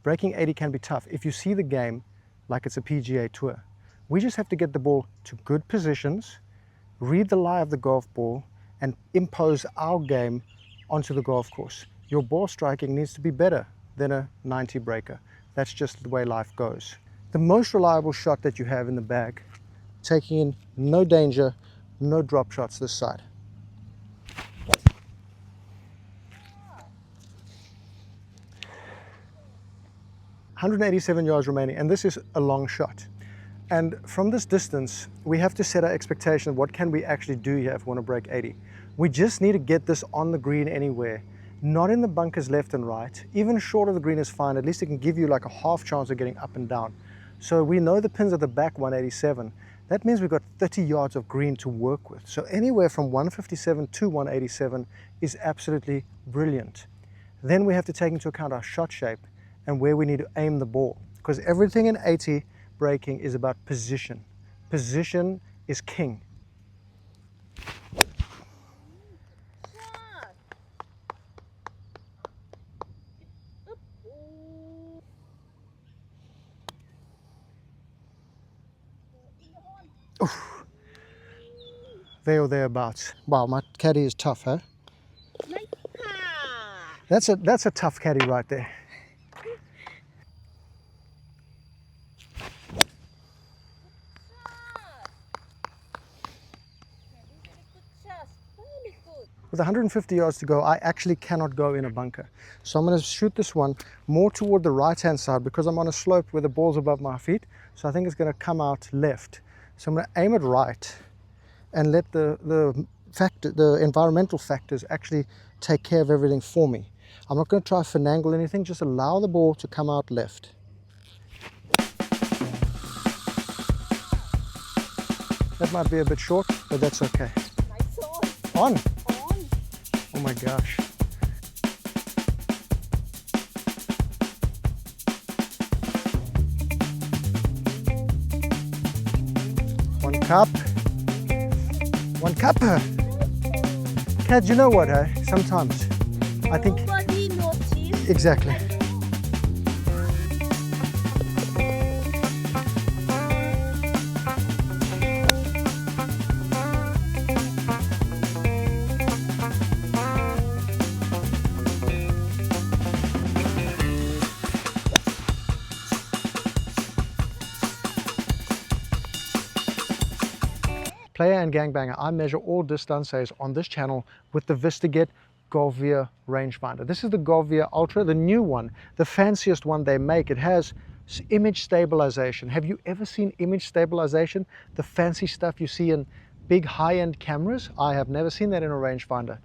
breaking 80 can be tough if you see the game like it's a PGA Tour. We just have to get the ball to good positions, read the lie of the golf ball, and impose our game onto the golf course. Your ball striking needs to be better than a 90 breaker. That's just the way life goes. The most reliable shot that you have in the bag, taking in no danger, no drop shots this side. $187 yards remaining, and this is a long shot. And from this distance, we have to set our expectation of what can we actually do here if we want to break 80. We just need to get this on the green anywhere, not in the bunkers left and right. Even short of the green is fine. At least it can give you like a half chance of getting up and down. So we know the pins at the back 187. That means we've got 30 yards of green to work with. So anywhere from 157 to 187 is absolutely brilliant. Then we have to take into account our shot shape and where we need to aim the ball, because everything in 80 breaking is about position. Position is king. Oof. There or thereabouts. Wow, my caddy is tough, huh? That's a tough caddy right there. With 150 yards to go, I actually cannot go in a bunker. So I'm going to shoot this one more toward the right-hand side because I'm on a slope where the ball's above my feet. So I think it's going to come out left. So I'm going to aim it right and let the environmental factors actually take care of everything for me. I'm not going to try to finagle anything, just allow the ball to come out left. That might be a bit short, but that's okay. Nice on. Oh my gosh. One cup. One cup. Kat, you know what, eh? Sometimes I think... Nobody noticed. Exactly. Player and gangbanger, I measure all distances on this channel with the VistaGet Golvia rangefinder. This is the Golvia Ultra, the new one, the fanciest one they make. It has image stabilization. Have you ever seen image stabilization? The fancy stuff you see in big high-end cameras? I have never seen that in a rangefinder.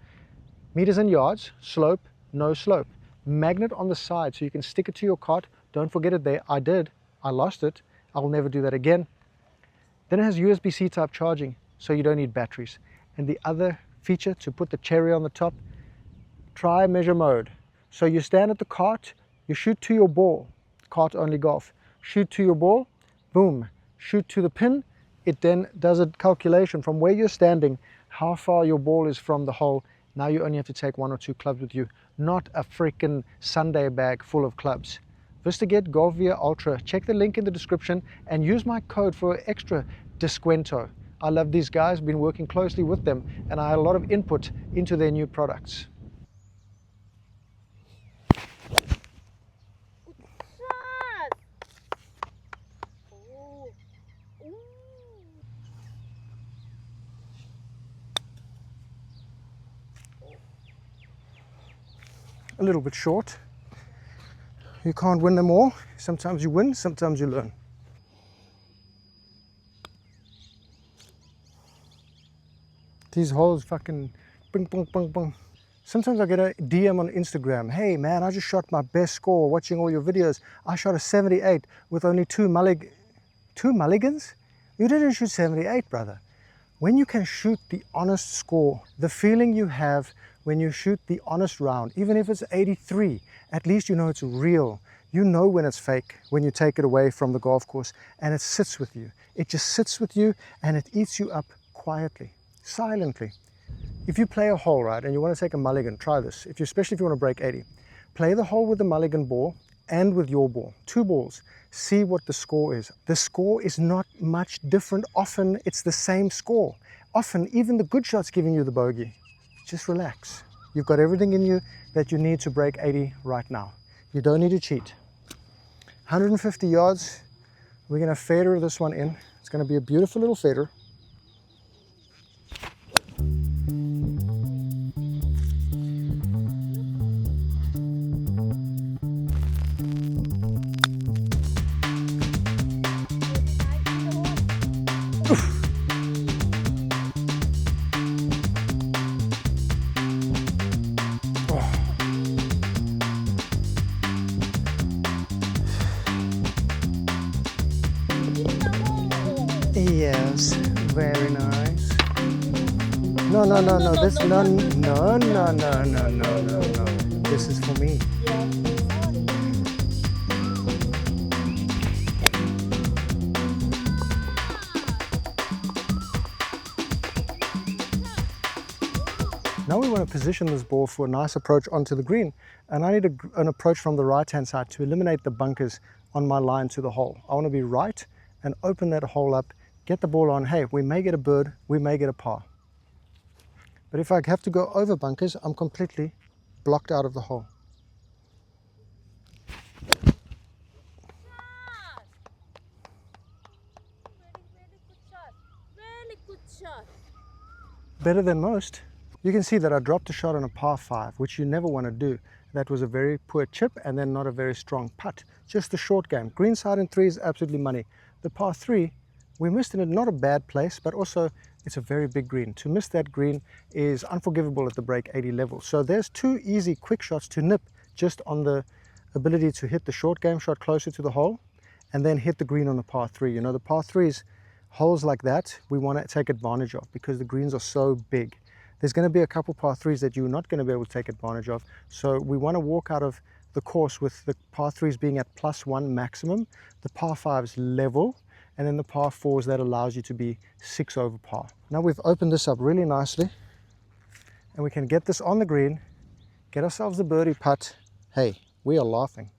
Meters and yards, slope, no slope. Magnet on the side so you can stick it to your cart. Don't forget it there. I did. I lost it. I will never do that again. Then it has USB-C type charging, so you don't need batteries. And the other feature to put the cherry on the top, try measure mode. So you stand at the cart, you shoot to your ball, cart only golf. Shoot to your ball, boom. Shoot to the pin, it then does a calculation from where you're standing, how far your ball is from the hole. Now you only have to take 1 or 2 clubs with you, not a freaking Sunday bag full of clubs. VistaGet Golvia Ultra. Check the link in the description and use my code for extra descuento. I love these guys, been working closely with them, and I had a lot of input into their new products. A little bit short. You can't win them all. Sometimes you win, sometimes you learn. These holes fucking bing, bong, bong, bong. Sometimes I get a DM on Instagram. Hey man, I just shot my best score watching all your videos. I shot a 78 with only 2 mulligans? You didn't shoot 78, brother. When you can shoot the honest score, the feeling you have when you shoot the honest round, even if it's 83, at least you know it's real. You know when it's fake, when you take it away from the golf course and it sits with you. It just sits with you and it eats you up quietly, silently. If you play a hole, right, and you want to take a mulligan, try this. Especially if you want to break 80. Play the hole with the mulligan ball and with your ball, 2 balls, see what the score is. The score is not much different. Often it's the same score. Often even the good shot's giving you the bogey. Just relax. You've got everything in you that you need to break 80 right now. You don't need to cheat. 150 yards, we're gonna fader this one in. It's gonna be a beautiful little fader. Yes, very nice. No, this, no. This is for me. Now we want to position this ball for a nice approach onto the green, and I need an approach from the right-hand side to eliminate the bunkers on my line to the hole. I want to be right and open that hole up, get the ball on. Hey, we may get a bird, we may get a par. But if I have to go over bunkers, I'm completely blocked out of the hole. Very good shot. Better than most. You can see that I dropped a shot on a par 5, which you never want to do. That was a very poor chip and then not a very strong putt. Just a short game. Green side in 3 is absolutely money. The par 3, we missed in not a bad place, but also it's a very big green. To miss that green is unforgivable at the break 80 level. So there's 2 easy quick shots to nip just on the ability to hit the short game shot closer to the hole and then hit the green on the par 3. You know, the par 3s, holes like that, we want to take advantage of because the greens are so big. There's going to be a couple par 3s that you're not going to be able to take advantage of. So we want to walk out of the course with the par 3s being at +1 maximum, the par 5s level, and then the par 4s that allows you to be 6 over par. Now we've opened this up really nicely and we can get this on the green, get ourselves the birdie putt. Hey, we are laughing.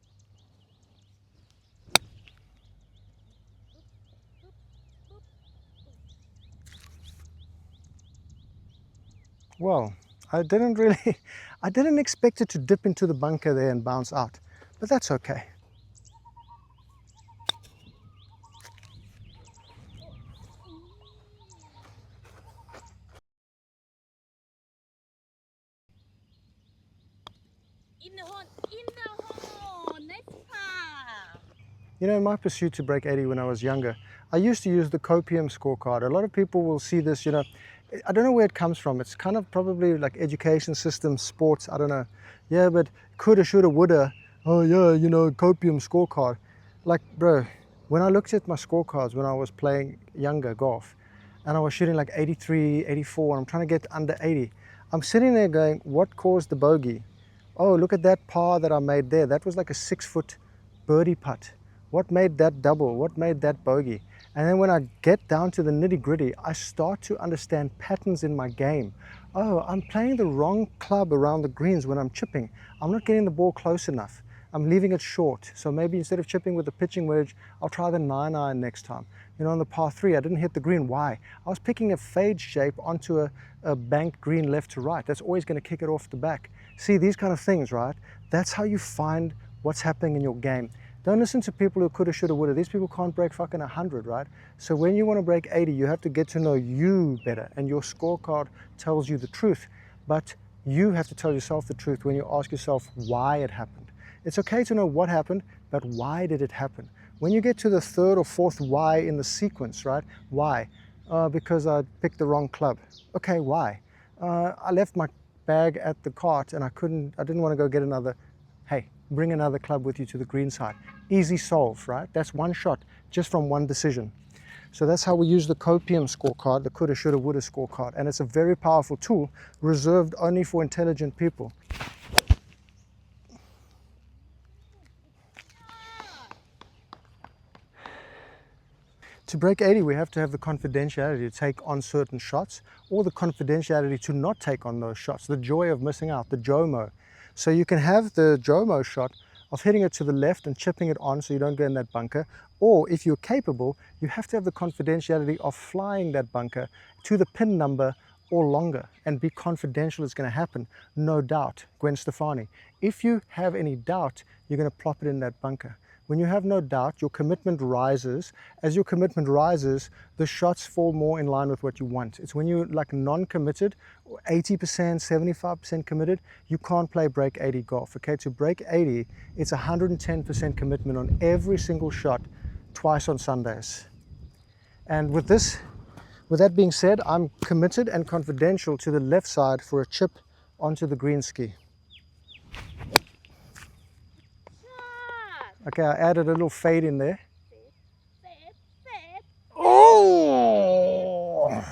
Well, I didn't expect it to dip into the bunker there and bounce out, but that's okay. In the hole, next par. You know, in my pursuit to break 80 when I was younger, I used to use the copium scorecard. A lot of people will see this, you know, I don't know where it comes from. It's kind of probably like education system, sports, I don't know. Yeah, but coulda, shoulda, woulda. Oh yeah, you know, copium scorecard. Like, bro, when I looked at my scorecards when I was playing younger golf, and I was shooting like 83, 84, and I'm trying to get under 80, I'm sitting there going, what caused the bogey? Oh, look at that par that I made there. That was like a 6-foot birdie putt. What made that double? What made that bogey? And then when I get down to the nitty-gritty, I start to understand patterns in my game. Oh, I'm playing the wrong club around the greens when I'm chipping. I'm not getting the ball close enough. I'm leaving it short. So maybe instead of chipping with the pitching wedge, I'll try the 9-iron next time. You know, on the par 3, I didn't hit the green. Why? I was picking a fade shape onto a banked green left to right. That's always going to kick it off the back. See, these kind of things, right? That's how you find what's happening in your game. Don't listen to people who coulda, shoulda, woulda. These people can't break fucking 100, right? So when you want to break 80, you have to get to know you better, and your scorecard tells you the truth. But you have to tell yourself the truth when you ask yourself why it happened. It's okay to know what happened, but why did it happen? When you get to the 3rd or 4th why in the sequence, right? Why? Because I picked the wrong club. Okay, why? I left my bag at the cart and I didn't want to go get another. Hey, bring another club with you to the green side. Easy solve, right? That's one shot just from one decision. So that's how we use the copium scorecard, the coulda, shoulda, woulda scorecard. And it's a very powerful tool reserved only for intelligent people. To break 80, we have to have the confidentiality to take on certain shots, or the confidentiality to not take on those shots, the joy of missing out, the JOMO. So you can have the JOMO shot of hitting it to the left and chipping it on so you don't go in that bunker. Or if you're capable, you have to have the confidentiality of flying that bunker to the pin number or longer and be confidential it's going to happen. No doubt, Gwen Stefani. If you have any doubt, you're going to plop it in that bunker. When you have no doubt, your commitment rises. As your commitment rises, the shots fall more in line with what you want. It's when you're like non-committed, 80%, 75% committed, you can't play break 80 golf. Okay, to break 80, it's 110% commitment on every single shot, twice on Sundays. And with that being said, I'm committed and confidential to the left side for a chip onto the green ski. Okay, I added a little fade in there. Oh!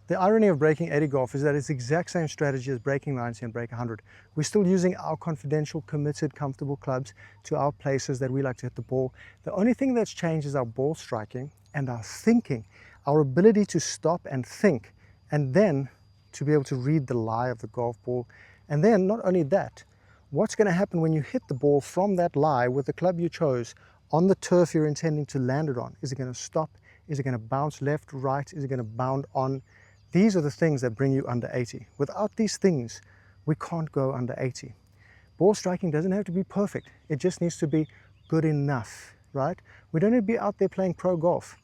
The irony of breaking 80 golf is that it's the exact same strategy as breaking 90 and break 100. We're still using our confidential, committed, comfortable clubs to our places that we like to hit the ball. The only thing that's changed is our ball striking and our thinking, our ability to stop and think, and then to be able to read the lie of the golf ball. And then not only that, what's going to happen when you hit the ball from that lie with the club you chose on the turf you're intending to land it on? Is it going to stop? Is it going to bounce left, right? Is it going to bound on? These are the things that bring you under 80. Without these things, we can't go under 80. Ball striking doesn't have to be perfect. It just needs to be good enough, right? We don't need to be out there playing pro golf.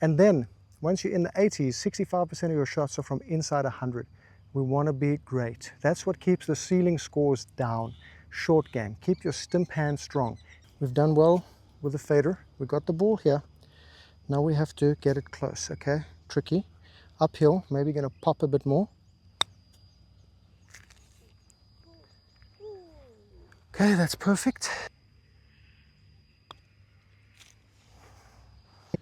And then once you're in the 80s, 65% of your shots are from inside 100. We want to be great. That's what keeps the ceiling scores down. Short game. Keep your stimp hand strong. We've done well with the fader. We got the ball here. Now we have to get it close, okay? Tricky. Uphill, maybe going to pop a bit more. Okay, that's perfect.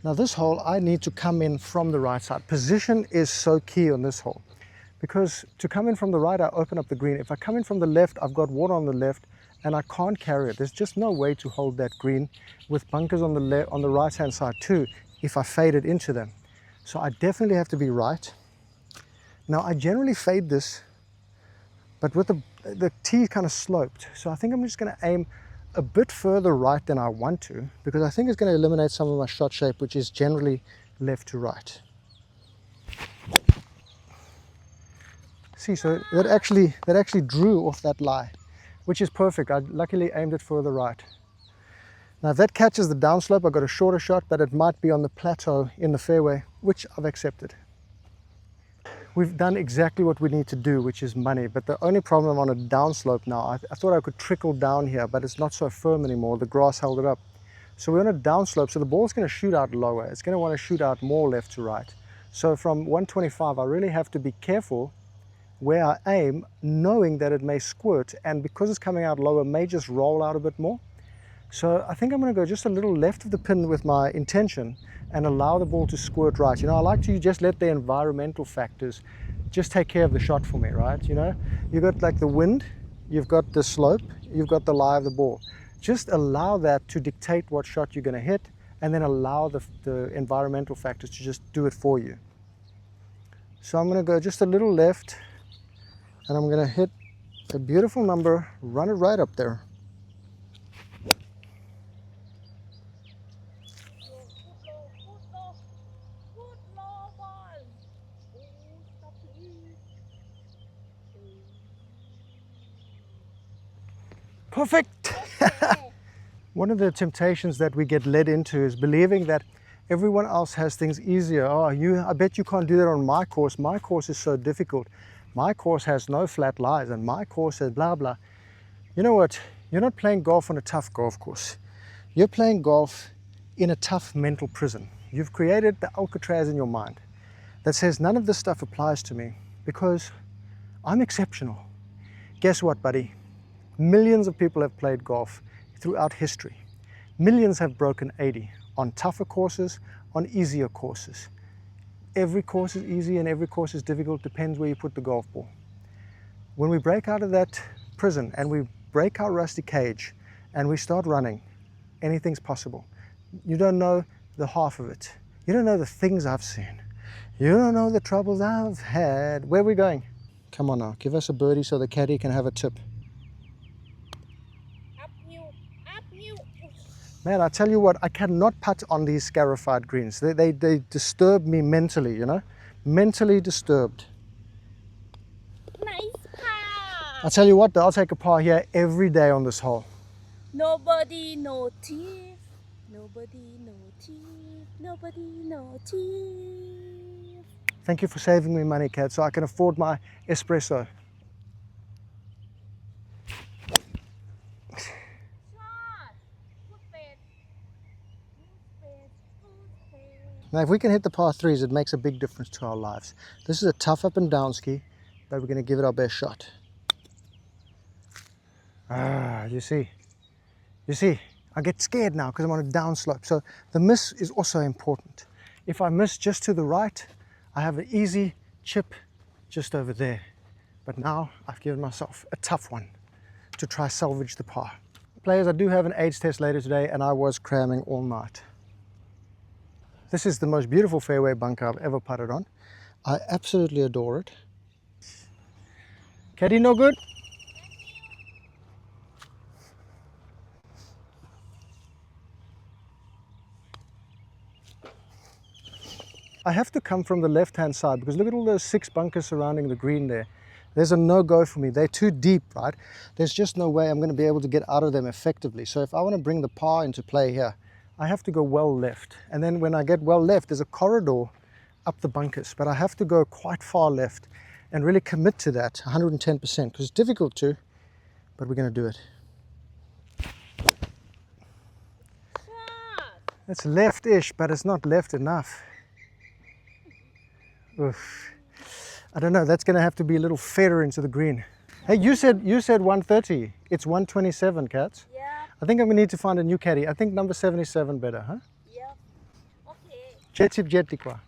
Now this hole, I need to come in from the right side. Position is so key on this hole. Because to come in from the right, I open up the green. If I come in from the left, I've got water on the left and I can't carry it. There's just no way to hold that green with bunkers on the right-hand side too, if I fade it into them. So I definitely have to be right. Now I generally fade this, but with the tee kind of sloped. So I think I'm just going to aim a bit further right than I want to, because I think it's going to eliminate some of my shot shape, which is generally left to right. See, so that actually drew off that lie, which is perfect. I luckily aimed it further right. Now if that catches the downslope, I've got a shorter shot, but it might be on the plateau in the fairway, which I've accepted. We've done exactly what we need to do, which is money. But the only problem on a downslope now, I thought I could trickle down here, but it's not so firm anymore. The grass held it up. So we're on a downslope, so the ball's going to shoot out lower. It's going to want to shoot out more left to right. So from 125, I really have to be careful where I aim, knowing that it may squirt, and because it's coming out lower, may just roll out a bit more. So I think I'm going to go just a little left of the pin with my intention and allow the ball to squirt right. You know, I like to just let the environmental factors just take care of the shot for me, right? You know, you've got like the wind, you've got the slope, you've got the lie of the ball. Just allow that to dictate what shot you're going to hit, and then allow the environmental factors to just do it for you. So I'm going to go just a little left, and I'm going to hit a beautiful number, run it right up there. Perfect! One of the temptations that we get led into is believing that everyone else has things easier. Oh, I bet you can't do that on my course. My course is so difficult. My course has no flat lies, and my course has blah, blah. You know what? You're not playing golf on a tough golf course. You're playing golf in a tough mental prison. You've created the Alcatraz in your mind that says none of this stuff applies to me because I'm exceptional. Guess what, buddy? Millions of people have played golf throughout history. Millions have broken 80 on tougher courses, on easier courses. Every course is easy and every course is difficult, depends where you put the golf ball. When we break out of that prison and we break our rusty cage and we start running, anything's possible. You don't know the half of it. You don't know the things I've seen. You don't know the troubles I've had. Where are we going? Come on now, give us a birdie so the caddy can have a tip. Man, I tell you what, I cannot putt on these scarified greens. They disturb me mentally, you know? Mentally disturbed. Nice par. I tell you what, though, I'll take a par here every day on this hole. Nobody notice. Nobody notice. Nobody notice. Thank you for saving me money, Kat, so I can afford my espresso. Now, if we can hit the par threes, it makes a big difference to our lives. This is a tough up and down ski, but we're going to give it our best shot. Ah, you see, I get scared now because I'm on a downslope. So the miss is also important. If I miss just to the right, I have an easy chip just over there. But now I've given myself a tough one to try salvage the par. Players, I do have an age test later today, and I was cramming all night. This is the most beautiful fairway bunker I've ever putted on. I absolutely adore it. Caddy, no good? I have to come from the left-hand side because look at all those 6 bunkers surrounding the green there. There's a no-go for me. They're too deep, right? There's just no way I'm going to be able to get out of them effectively. So if I want to bring the par into play here, I have to go well left. And then when I get well left, there's a corridor up the bunkers. But I have to go quite far left and really commit to that 110% because it's difficult to, but we're going to do it. It's left-ish, but it's not left enough. Oof. I don't know, that's going to have to be a little fairer into the green. Hey, you said 130. It's 127, Cats. Yeah. I think I'm going to need to find a new caddy. I think number 77 better, huh? Yeah. Okay. Jetip Jetikwa.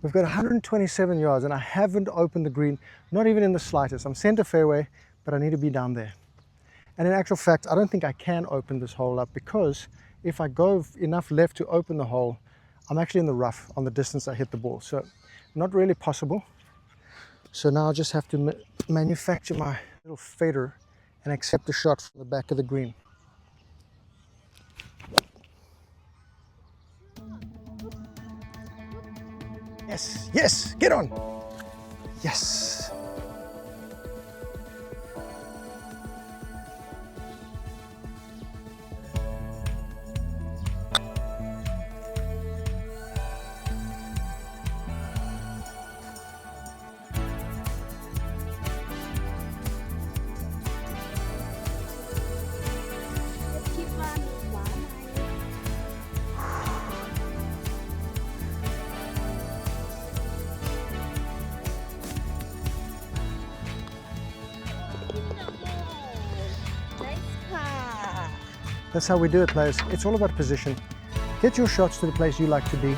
We've got 127 yards and I haven't opened the green, not even in the slightest. I'm center fairway, but I need to be down there. And in actual fact, I don't think I can open this hole up because if I go enough left to open the hole, I'm actually in the rough on the distance I hit the ball. So not really possible. So now I just have to manufacture my little fader and accept the shot from the back of the green. Yes, yes, get on. Yes. That's how we do it, players. It's all about position. Get your shots to the place you like to be.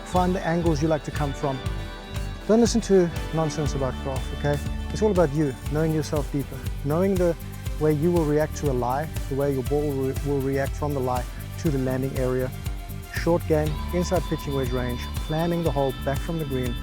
Find the angles you like to come from. Don't listen to nonsense about golf, okay? It's all about you, knowing yourself deeper, knowing the way you will react to a lie, the way your ball will react from the lie to the landing area. Short game, inside pitching wedge range, planning the hole back from the green,